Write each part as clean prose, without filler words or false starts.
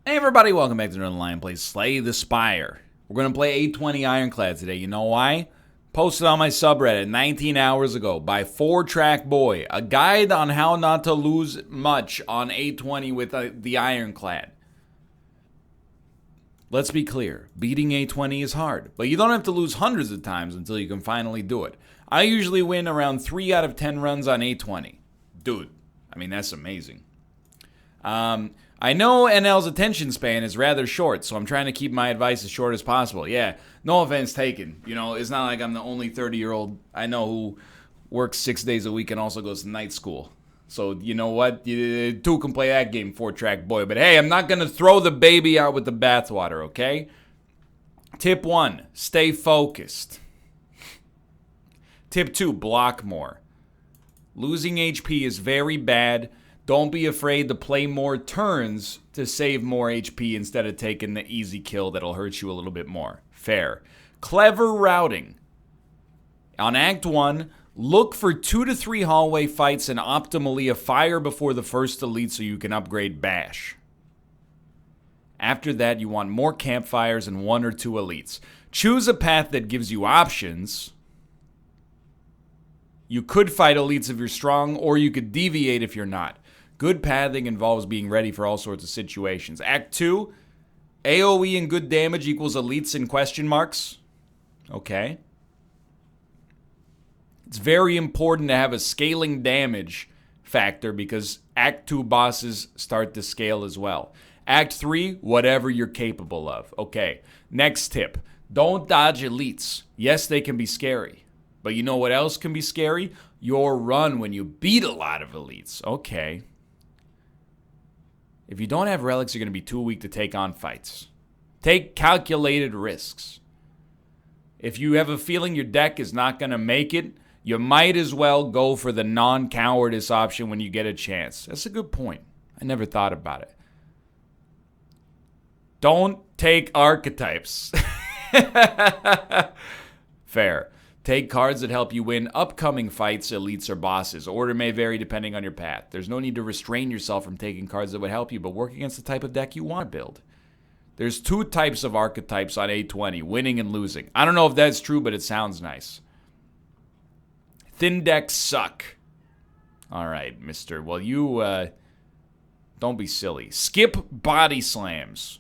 Hey everybody, welcome back to Northernlion plays Slay the Spire. We're going to play 820 Ironclad today. You know why? Posted on my subreddit 19 hours ago by 4-Track Boy, a guide on how not to lose much on 820 with the Ironclad. Let's be clear, beating 820 is hard, but you don't have to lose hundreds of times until you can finally do it. I usually win around 3 out of 10 runs on 820. Dude, I mean, that's amazing. I know NL's attention span is rather short, so I'm trying to keep my advice as short as possible. Yeah, no offense taken. You know, it's not like I'm the only 30-year-old I know who works 6 days a week and also goes to night school. So, you know what? You two can play that game, 4-Track Boy. But hey, I'm not going to throw the baby out with the bathwater, okay? Tip 1, stay focused. Tip 2, block more. Losing HP is very bad. Don't be afraid to play more turns to save more HP instead of taking the easy kill that'll hurt you a little bit more. Fair. Clever routing. On Act 1, look for 2 to 3 hallway fights and optimally a fire before the first elite so you can upgrade Bash. After that, you want more campfires and 1 or 2 elites. Choose a path that gives you options. You could fight elites if you're strong, or you could deviate if you're not. Good pathing involves being ready for all sorts of situations. Act 2, AoE and good damage equals elites in question marks. Okay. It's very important to have a scaling damage factor because Act 2 bosses start to scale as well. Act 3, whatever you're capable of. Okay. Next tip, don't dodge elites. Yes, they can be scary. But you know what else can be scary? Your run when you beat a lot of elites. Okay. If you don't have relics, you're going to be too weak to take on fights. Take calculated risks. If you have a feeling your deck is not going to make it, you might as well go for the non-cowardice option when you get a chance. That's a good point. I never thought about it. Don't take archetypes. Fair. Take cards that help you win upcoming fights, elites, or bosses. Order may vary depending on your path. There's no need to restrain yourself from taking cards that would help you, but work against the type of deck you want to build. There's 2 types of archetypes on 820, winning and losing. I don't know if that's true, but it sounds nice. Thin decks suck. All right, mister. Well, you, don't be silly. Skip body slams.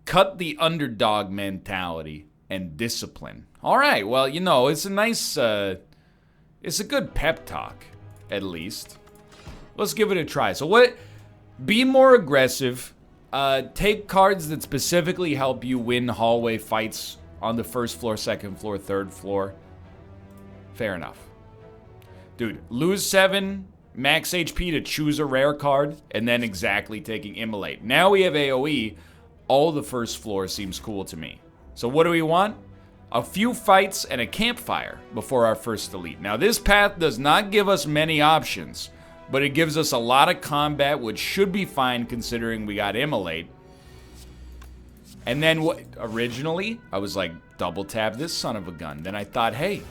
Cut the underdog mentality and discipline. All right, well, you know, it's a nice, it's a good pep talk, at least. Let's give it a try. So what, be more aggressive. Take cards that specifically help you win hallway fights on the first floor, second floor, third floor. Fair enough. Dude, lose 7 max HP to choose a rare card, and then exactly taking Immolate. Now we have AoE. All the first floor seems cool to me. So what do we want? A few fights and a campfire before our first elite. Now this path does not give us many options, but it gives us a lot of combat, which should be fine considering we got Immolate. And then what? Originally, I was like, double tap this son of a gun. Then I thought, hey,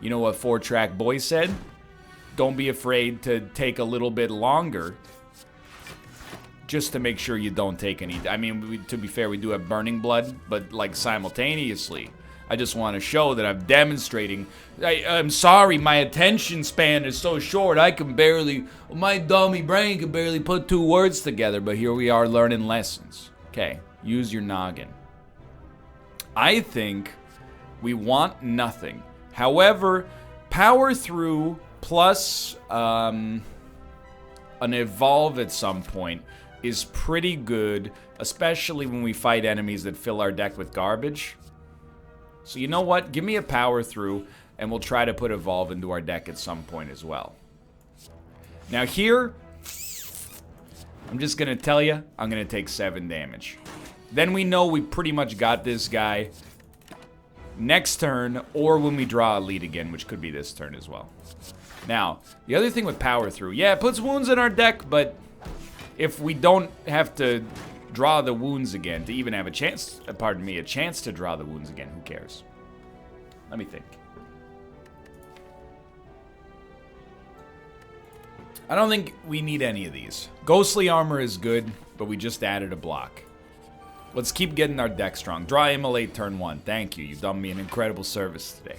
you know what 4-Track Boy said? Don't be afraid to take a little bit longer just to make sure you don't take any. I mean, to be fair, we do have Burning Blood, but like simultaneously. I just want to show that I'm demonstrating. I'm sorry, my attention span is so short. I can barely, my dummy brain can barely put 2 words together, but here we are learning lessons. Okay, use your noggin. I think we want nothing. However, power through plus an evolve at some point is pretty good, especially when we fight enemies that fill our deck with garbage. So you know what? Give me a power through, and we'll try to put evolve into our deck at some point as well. Now here, I'm just going to tell you, I'm going to take 7 damage. Then we know we pretty much got this guy next turn, or when we draw a lead again, which could be this turn as well. Now, the other thing with power through, yeah, it puts wounds in our deck, but if we don't have to draw the wounds again to even have a chance, pardon me, a chance to draw the wounds again, who cares? Let me think. I don't think we need any of these. Ghostly armor is good, but we just added a block. Let's keep getting our deck strong. Draw Immolate turn 1. Thank you. You've done me an incredible service today.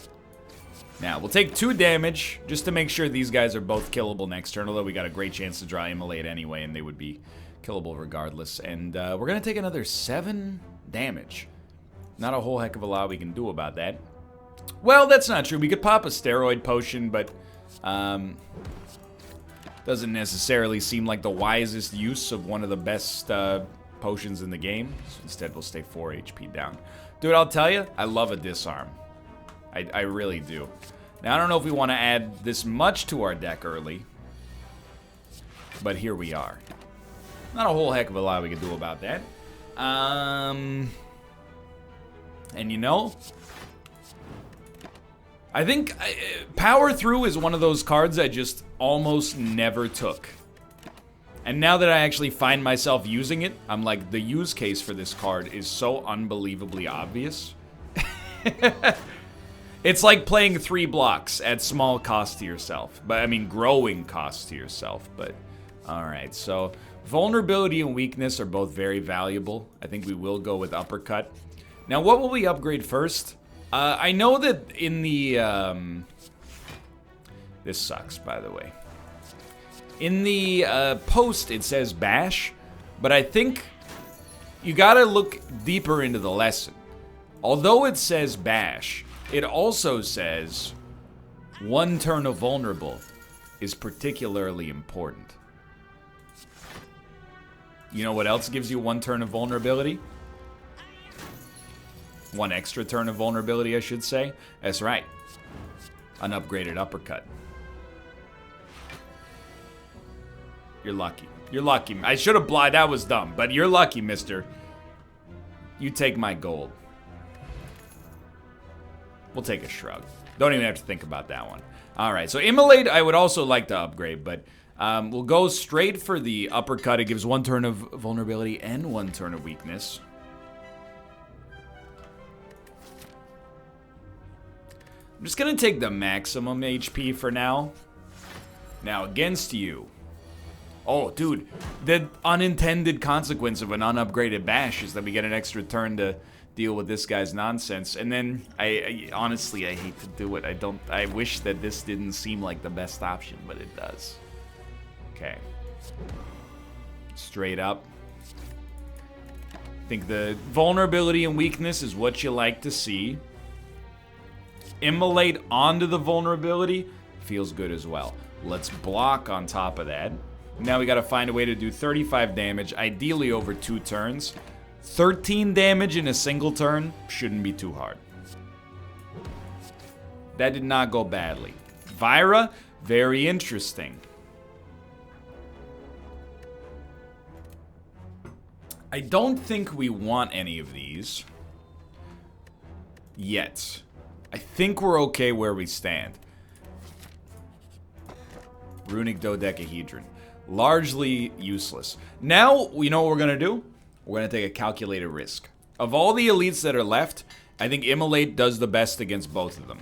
Now, we'll take 2 damage just to make sure these guys are both killable next turn, although we got a great chance to draw Immolate anyway, and they would be killable regardless. And we're going to take another 7 damage. Not a whole heck of a lot we can do about that. Well, that's not true. We could pop a steroid potion, but doesn't necessarily seem like the wisest use of one of the best potions in the game. So instead, we'll stay 4 HP down. Dude, I'll tell you, I love a disarm. I really do. Now, I don't know if we want to add this much to our deck early, but here we are. Not a whole heck of a lot we can do about that. And you know, I think Power Through is one of those cards I just almost never took. And now that I actually find myself using it, I'm like, the use case for this card is so unbelievably obvious. It's like playing 3 blocks at small cost to yourself. But, I mean, growing cost to yourself. But, alright, so vulnerability and weakness are both very valuable. I think we will go with uppercut. Now, what will we upgrade first? I know that in the, this sucks, by the way. In the post, it says bash, but I think you gotta look deeper into the lesson. Although it says bash, it also says 1 turn of vulnerable is particularly important. You know what else gives you 1 turn of vulnerability? 1 extra turn of vulnerability, I should say. That's right. An upgraded uppercut. You're lucky. You're lucky. I should have blind. That was dumb. But you're lucky, mister. You take my gold. We'll take a shrug. Don't even have to think about that one. Alright, so Immolate I would also like to upgrade, but we'll go straight for the uppercut. It gives 1 turn of vulnerability and 1 turn of weakness. I'm just gonna take the maximum HP for now. Now, against you. Oh, dude, the unintended consequence of an unupgraded bash is that we get an extra turn to deal with this guy's nonsense. And then, I honestly, I hate to do it. I wish that this didn't seem like the best option, but it does. Okay. Straight up. I think the vulnerability and weakness is what you like to see. Immolate onto the vulnerability feels good as well. Let's block on top of that. Now we gotta find a way to do 35 damage, ideally over 2 turns. 13 damage in a single turn shouldn't be too hard. That did not go badly. Vira, very interesting. I don't think we want any of these yet. I think we're okay where we stand. Runic Dodecahedron. Largely useless. Now, you know what we're going to do? We're going to take a calculated risk. Of all the elites that are left, I think Immolate does the best against both of them.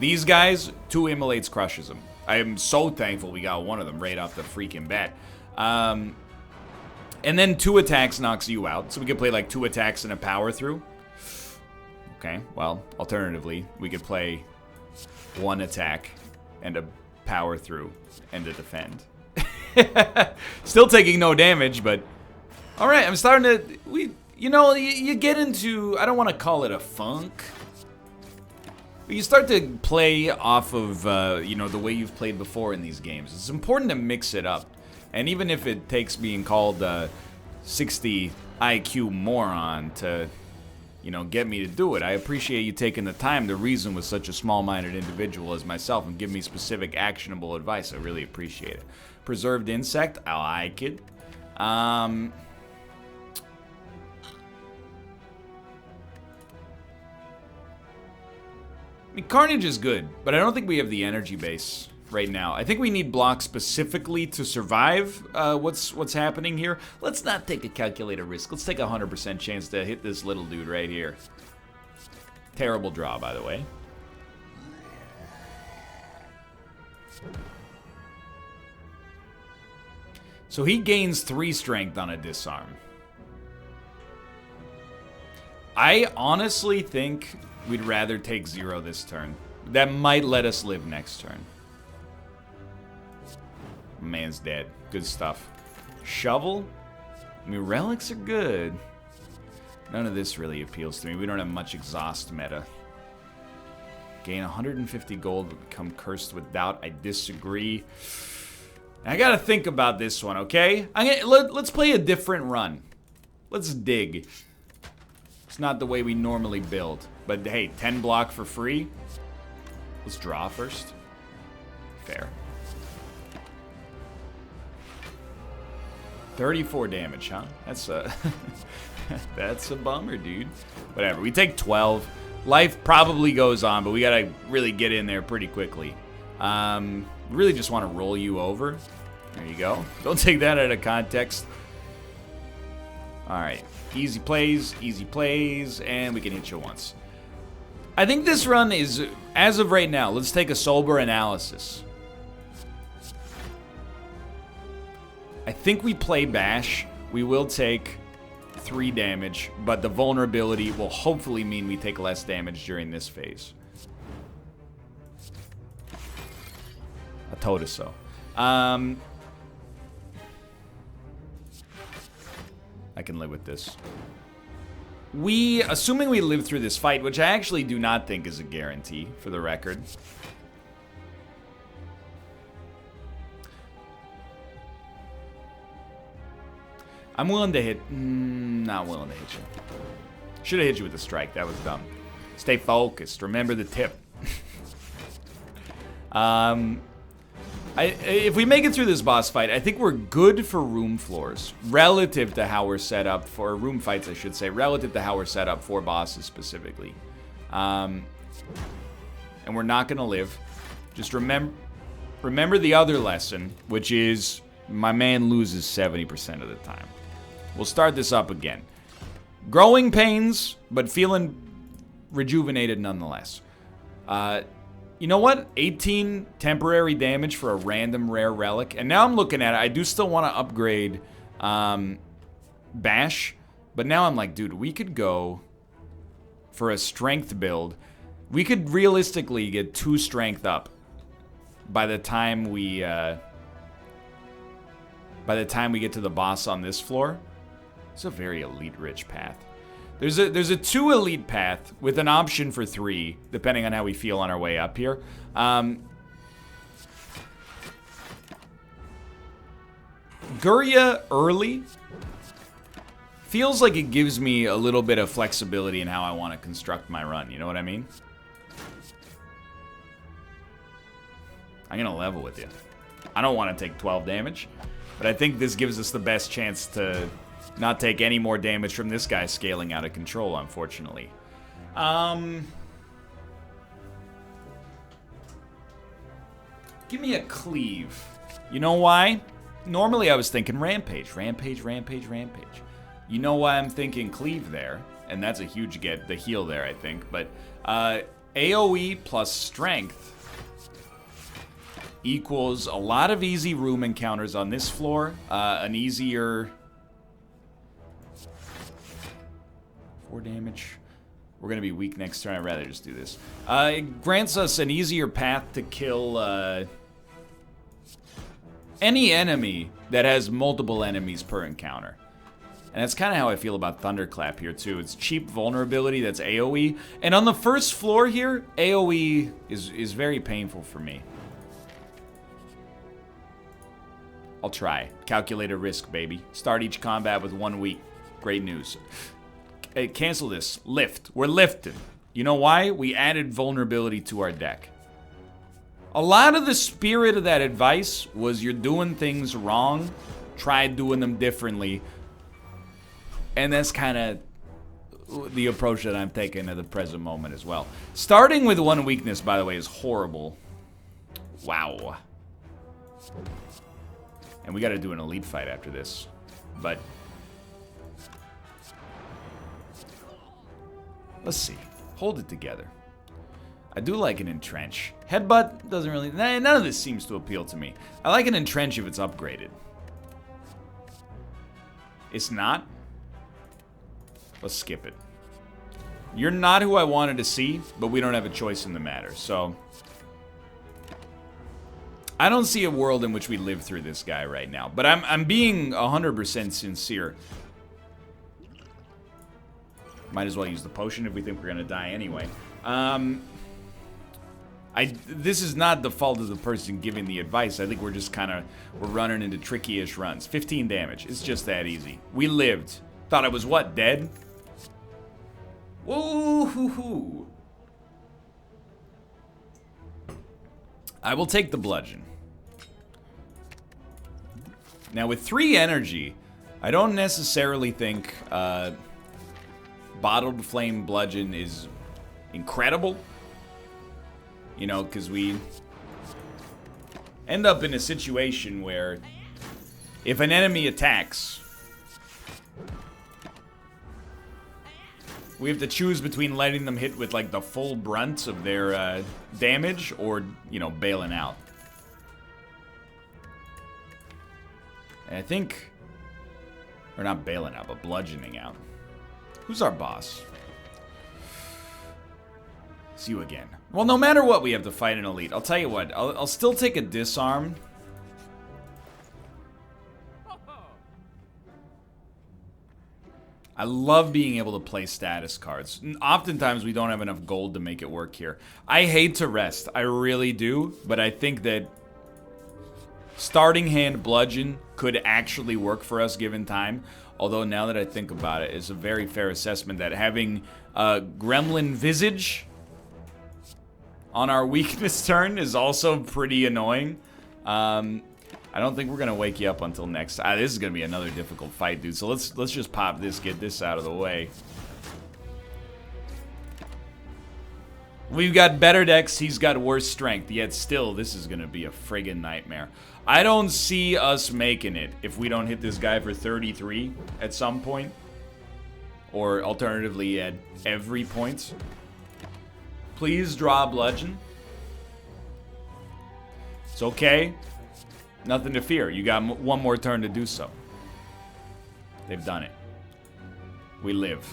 These guys, 2 Immolates crushes them. I am so thankful we got one of them right off the freaking bat. And then 2 attacks knocks you out. So we could play like 2 attacks and a power through. Okay, well, alternatively, we could play 1 attack and a power through and a defend. Still taking no damage, but all right, I'm starting to, you know, you get into, I don't want to call it a funk, but you start to play off of, you know, the way you've played before in these games. It's important to mix it up, and even if it takes being called 60 IQ moron to, you know, get me to do it. I appreciate you taking the time to reason with such a small-minded individual as myself and give me specific, actionable advice. I really appreciate it. Preserved Insect, I like it. I mean, Carnage is good, but I don't think we have the energy base right now. I think we need blocks specifically to survive what's happening here. Let's not take a calculated risk. Let's take a 100% chance to hit this little dude right here. Terrible draw, by the way. I So he gains 3 strength on a disarm. I honestly think we'd rather take 0 this turn. That might let us live next turn. Man's dead. Good stuff. Shovel? I mean, relics are good. None of this really appeals to me. We don't have much exhaust meta. Gain 150 gold, but become cursed with doubt. I disagree. I gotta think about this one, okay? Let's play a different run. Let's dig. It's not the way we normally build. But hey, 10 block for free. Let's draw first. Fair. 34 damage, huh? That's a that's a bummer, dude. Whatever. We take 12. Life probably goes on, but we gotta really get in there pretty quickly. Really just want to roll you over. There you go. Don't take that out of context. All right. Easy plays, and we can hit you once. I think this run is, as of right now, let's take a sober analysis. I think we play Bash. We will take 3 damage, but the vulnerability will hopefully mean we take less damage during this phase. I told us so. I can live with this. Assuming we live through this fight, which I actually do not think is a guarantee, for the record. I'm willing to hit... not willing to hit you. Should have hit you with a strike. That was dumb. Stay focused. Remember the tip. If we make it through this boss fight, I think we're good for room floors. Relative to how we're set up for... room fights, I should say. Relative to how we're set up for bosses, specifically. And we're not going to live. Just remember the other lesson, which is... my man loses 70% of the time. We'll start this up again. Growing pains, but feeling rejuvenated nonetheless. You know what? 18 temporary damage for a random rare relic. And now I'm looking at it. I do still want to upgrade Bash. But now I'm like, dude, we could go for a strength build. We could realistically get 2 strength up by the time we... by the time we get to the boss on this floor. It's a very elite-rich path. There's a 2 elite path with an option for 3, depending on how we feel on our way up here. Gurya early feels like it gives me a little bit of flexibility in how I want to construct my run. You know what I mean? I'm going to level with you. I don't want to take 12 damage. But I think this gives us the best chance to not take any more damage from this guy scaling out of control, unfortunately. Give me a cleave. You know why? Normally I was thinking rampage. You know why I'm thinking cleave there? And that's a huge get, the heal there, I think. But AoE plus strength equals a lot of easy room encounters on this floor. An easier... 4 damage. We're going to be weak next turn. I'd rather just do this. It grants us an easier path to kill any enemy that has multiple enemies per encounter. And that's kind of how I feel about Thunderclap here, too. It's cheap vulnerability that's AoE. And on the first floor here, AoE is very painful for me. I'll try. Calculate a risk, baby. Start each combat with 1 week. Great news. Hey, cancel this. Lift. We're lifting. You know why? We added vulnerability to our deck. A lot of the spirit of that advice was you're doing things wrong. Try doing them differently. And that's kind of the approach that I'm taking at the present moment as well. Starting with 1 weakness, by the way, is horrible. Wow. And we got to do an elite fight after this. But let's see. Hold it together. I do like an entrench. Headbutt doesn't really... none of this seems to appeal to me. I like an entrench if it's upgraded. It's not? Let's skip it. You're not who I wanted to see, but we don't have a choice in the matter, so... I don't see a world in which we live through this guy right now, but I'm being 100% sincere. Might as well use the potion if we think we're gonna die anyway. This is not the fault of the person giving the advice. I think we're just we're running into tricky-ish runs. 15 damage. It's just that easy. We lived. Thought I was what, dead? Woo-hoo-hoo. I will take the bludgeon. Now with 3 energy, I don't necessarily think bottled flame bludgeon is incredible. You know, because we end up in a situation where if an enemy attacks, we have to choose between letting them hit with like the full brunt of their damage or, you know, bailing out. And I think, or not bailing out, but bludgeoning out. Who's our boss? It's you again. Well, no matter what, we have to fight an elite. I'll tell you what, I'll still take a disarm. I love being able to play status cards. Oftentimes, we don't have enough gold to make it work here. I hate to rest. I really do. But I think that starting hand bludgeon could actually work for us given time. Although, now that I think about it, it's a very fair assessment that having Gremlin Visage on our weakness turn is also pretty annoying. I don't think we're gonna wake you up until next time. This is gonna be another difficult fight, dude. So let's just pop this, get this out of the way. We've got better decks, he's got worse strength, yet still, this is gonna be a friggin' nightmare. I don't see us making it if we don't hit this guy for 33 at some point. Or alternatively at every point. Please draw bludgeon. It's okay. Nothing to fear. You got one more turn to do so. They've done it. We live.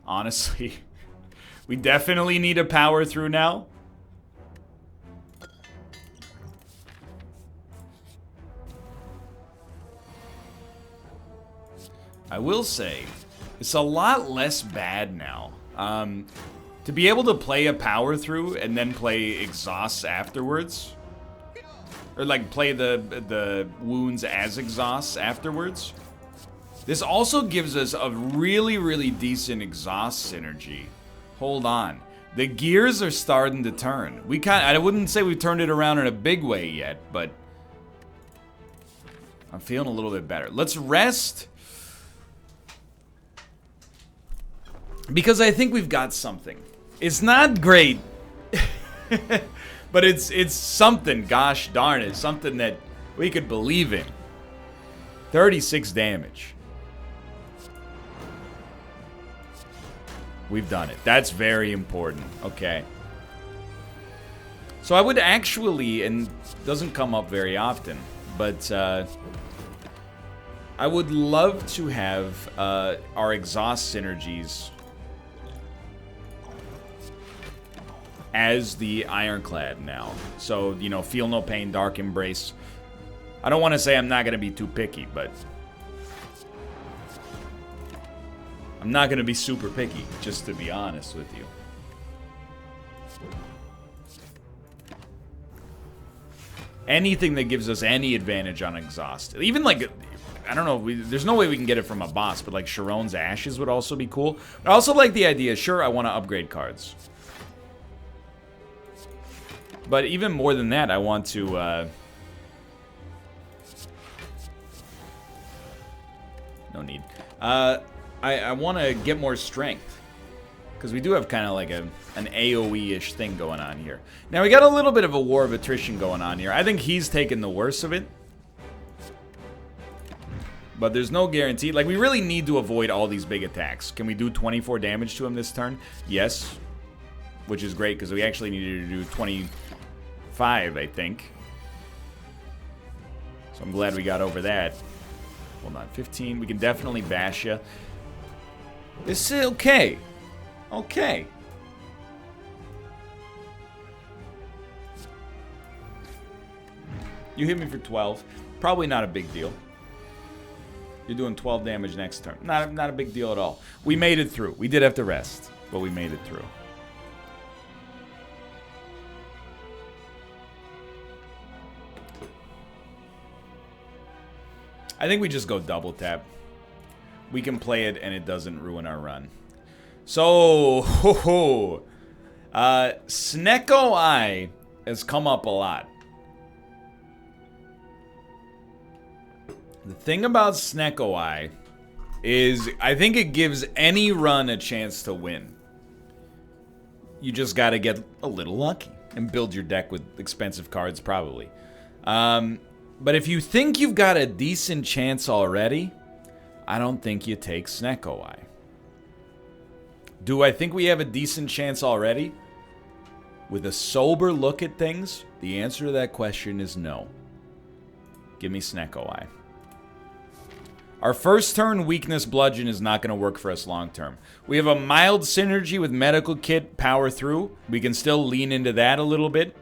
Honestly, we definitely need a power through now. I will say, it's a lot less bad now. To be able to play a power through and then play exhausts afterwards, or like play the wounds as exhausts afterwards. This also gives us a really, really decent exhaust synergy. Hold on. The gears are starting to turn. I wouldn't say we've turned it around in a big way yet, but I'm feeling a little bit better. Let's rest. Because I think we've got something. It's not great, but it's something, gosh darn it, something that we could believe in. 36 damage. We've done it. That's very important. Okay. So I would actually, and it doesn't come up very often, but I would love to have our exhaust synergies as the Ironclad now. So, you know, Feel No Pain, Dark Embrace. I don't want to say I'm not going to be too picky, but I'm not going to be super picky, just to be honest with you. Anything that gives us any advantage on exhaust. Even like, I don't know, there's no way we can get it from a boss, but like Sharon's Ashes would also be cool. I also like the idea, sure, I want to upgrade cards. But even more than that, I want to, no need. I want to get more strength. Because we do have kind of like an AoE-ish thing going on here. Now, we got a little bit of a war of attrition going on here. I think he's taken the worst of it. But there's no guarantee. Like, we really need to avoid all these big attacks. Can we do 24 damage to him this turn? Yes. Which is great, because we actually needed to do 25, I think. So I'm glad we got over that. Hold on, 15. We can definitely bash you. This is okay. Okay. You hit me for 12. Probably not a big deal. You're doing 12 damage next turn. Not a big deal at all. We made it through. We did have to rest, but we made it through. I think we just go double tap. We can play it and it doesn't ruin our run. So, Snecko Eye has come up a lot. The thing about Snecko Eye is I think it gives any run a chance to win. You just gotta get a little lucky and build your deck with expensive cards, probably. But if you think you've got a decent chance already, I don't think you take Snecko Eye. Do I think we have a decent chance already? With a sober look at things, the answer to that question is no. Give me Snecko Eye. Our first turn weakness bludgeon is not going to work for us long term. We have a mild synergy with medical kit power through. We can still lean into that a little bit.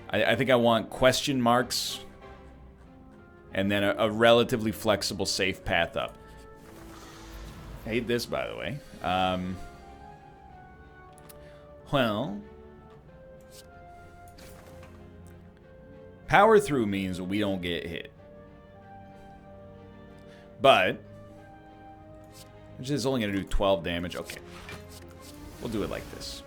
I think I want question marks and then a relatively flexible safe path up. I hate this, by the way. Well, power through means we don't get hit. But, which is only going to do 12 damage. Okay. We'll do it like this.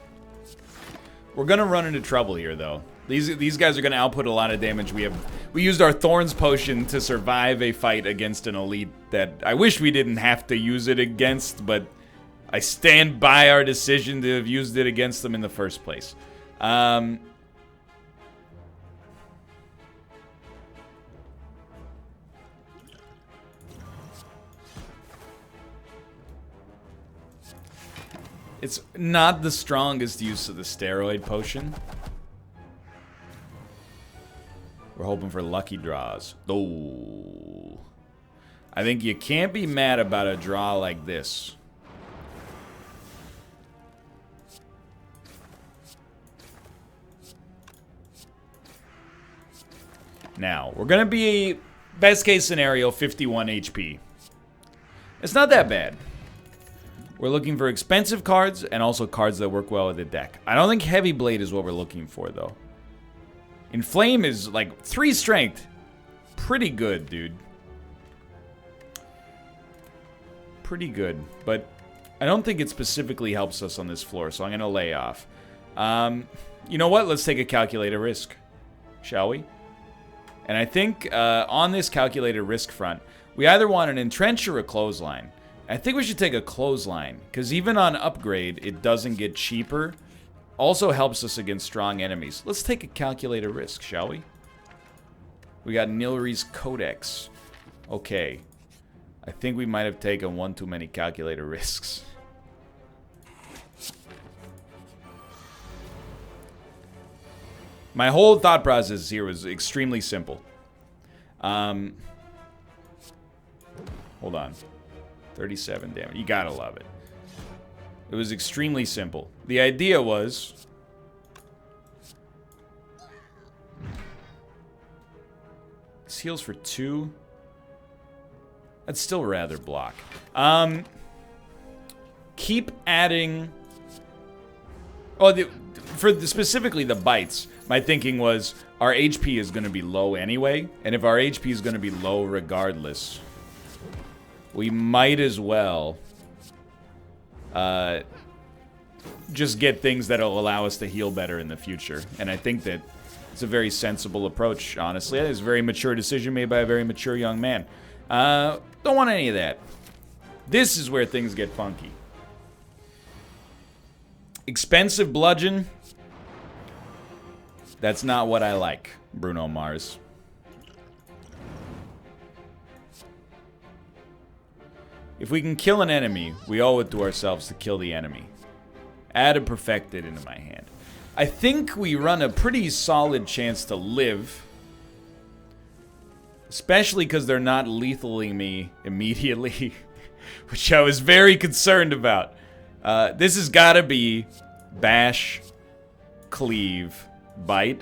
We're going to run into trouble here, though. These guys are going to output a lot of damage. We used our Thorns potion to survive a fight against an elite that I wish we didn't have to use it against, but I stand by our decision to have used it against them in the first place. It's not the strongest use of the steroid potion. We're hoping for lucky draws. Oh. I think you can't be mad about a draw like this. Now, we're going to be, best case scenario, 51 HP. It's not that bad. We're looking for expensive cards and also cards that work well with the deck. I don't think Heavy Blade is what we're looking for, though. Inflame is like 3 strength. Pretty good, dude. Pretty good. But I don't think it specifically helps us on this floor, so I'm going to lay off. You know what? Let's take a calculated risk. Shall we? And I think on this calculated risk front, we either want an entrench or a clothesline. I think we should take a clothesline, because even on upgrade, it doesn't get cheaper. Also helps us against strong enemies. Let's take a calculated risk, shall we? We got Nilri's Codex. Okay. I think we might have taken one too many calculated risks. My whole thought process here was extremely simple. Hold on. 37 damage. You gotta love it. It was extremely simple. The idea was... This heals for 2. I'd still rather block. Keep adding... Oh, specifically the bites. My thinking was our HP is going to be low anyway. And if our HP is going to be low regardless... We might as well just get things that'll allow us to heal better in the future. And I think that it's a very sensible approach, honestly. It's a very mature decision made by a very mature young man. Don't want any of that. This is where things get funky. Expensive bludgeon. That's not what I like, Bruno Mars. If we can kill an enemy, we owe it to ourselves to kill the enemy. Add a perfected into my hand. I think we run a pretty solid chance to live. Especially because they're not lethaling me immediately. Which I was very concerned about. This has got to be bash, cleave, bite.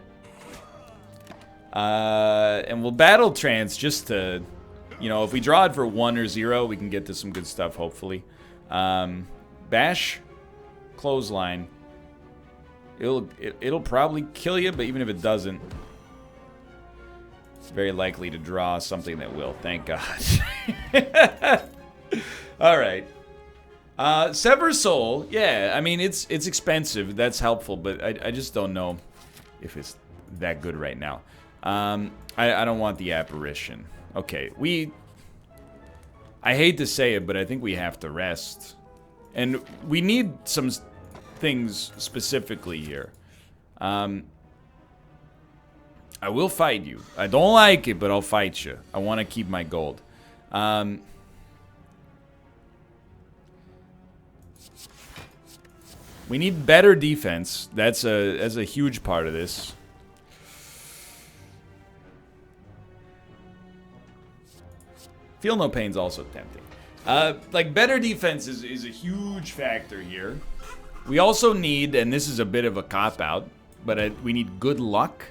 And we'll battle trance just to, you know, if we draw it for 1 or 0, we can get to some good stuff, hopefully. Bash, clothesline. It'll probably kill you, but even if it doesn't, it's very likely to draw something that will. Thank God. All right. Sever Soul. Yeah, I mean it's expensive. That's helpful, but I just don't know if it's that good right now. I don't want the apparition. Okay, I hate to say it, but I think we have to rest. And we need some things specifically here. I will fight you. I don't like it, but I'll fight you. I want to keep my gold. We need better defense. That's a huge part of this. Feel No Pain's also tempting. Like, better defense is a huge factor here. We also need, and this is a bit of a cop-out, but we need good luck.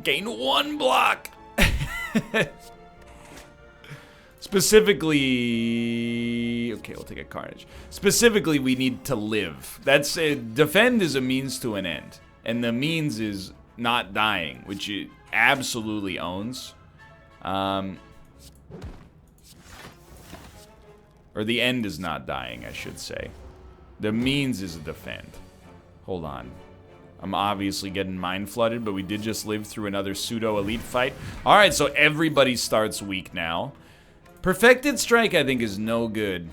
Gain 1 block. Specifically, okay, we'll take a Carnage. Specifically, we need to live. That's defend is a means to an end, and the means is not dying, which it absolutely owns. Or the end is not dying, I should say. The means is a defend. Hold on. I'm obviously getting mind flooded, but we did just live through another pseudo elite fight. All right, so everybody starts weak now. Perfected Strike, I think, is no good.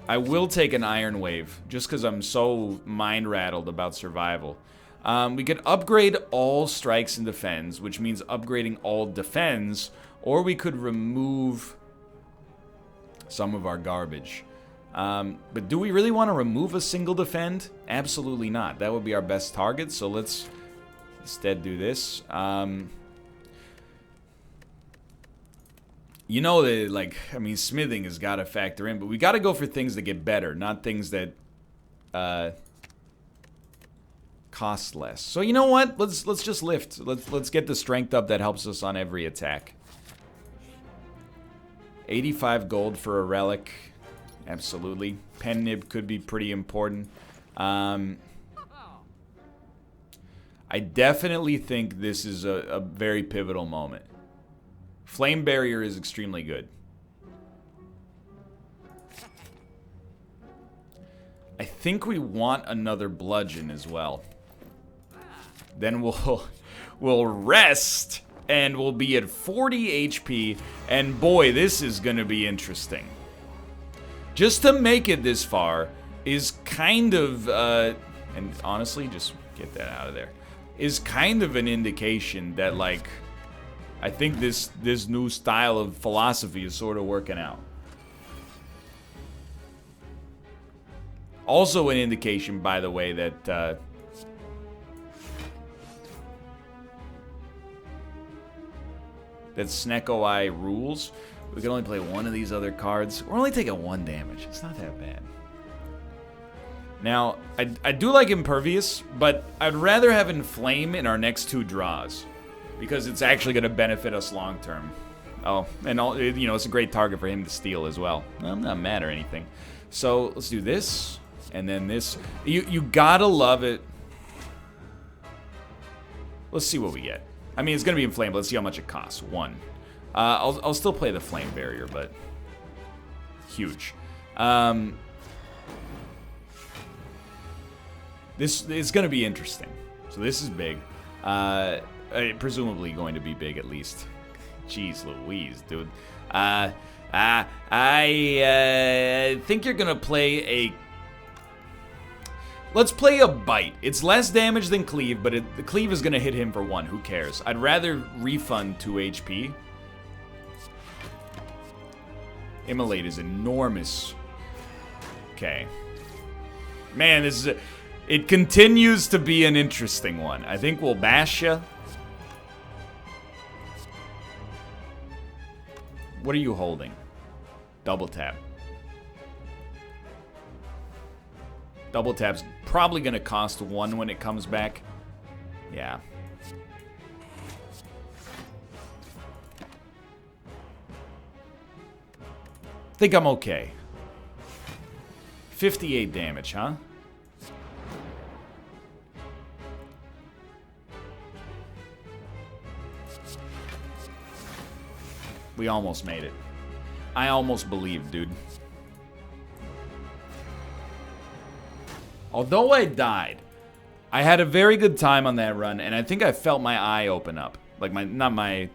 I will take an Iron Wave, just because I'm so mind-rattled about survival. We could upgrade all strikes and defends, which means upgrading all defends, or we could remove some of our garbage. But do we really want to remove a single defend? Absolutely not. That would be our best target, so let's instead do this. You know that, like, I mean, smithing has got to factor in, but we got to go for things that get better, not things that cost less. So you know what? Let's just lift. Let's get the strength up that helps us on every attack. 85 gold for a relic. Absolutely. Pen nib could be pretty important. I definitely think this is a very pivotal moment. Flame Barrier is extremely good. I think we want another bludgeon as well. Then we'll rest and we'll be at 40 HP, and boy, this is gonna be interesting. Just to make it this far is kind of, and honestly, just get that out of there, is kind of an indication that, like, I think this new style of philosophy is sort of working out. Also an indication, by the way, that that Snecko Eye rules. We can only play one of these other cards. We're only taking 1 damage. It's not that bad. Now, I do like Impervious, but I'd rather have Inflame in our next 2 draws, because it's actually going to benefit us long term. Oh, and you know, it's a great target for him to steal as well. I'm not mad or anything. So let's do this, and then this. You gotta love it. Let's see what we get. I mean, it's going to be Inflamed. Let's see how much it costs. 1. I'll still play the Flame Barrier, but huge. This is going to be interesting. So this is big. Presumably going to be big at least. Jeez Louise, dude. I think you're going to play a... Let's play a bite. It's less damage than cleave, but the cleave is gonna hit him for 1. Who cares? I'd rather refund 2 HP. Immolate is enormous. Okay. Man, this is it continues to be an interesting one. I think we'll bash ya. What are you holding? Double tap. Double tap's probably gonna cost 1 when it comes back. Yeah. Think I'm okay. 58 damage, huh? We almost made it. I almost believed, dude. Although I died, I had a very good time on that run, and I think I felt my eye open up. Like not my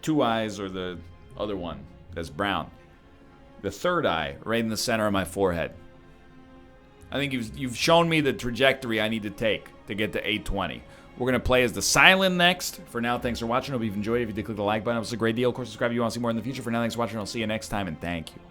2 eyes or the other one that's brown. The third eye, right in the center of my forehead. I think you've shown me the trajectory I need to take to get to 820. We're going to play as the Silent next. For now, thanks for watching. Hope you've enjoyed it. If you did, click the like button. It was a great deal. Of course, subscribe if you want to see more in the future. For now, thanks for watching. I'll see you next time, and thank you.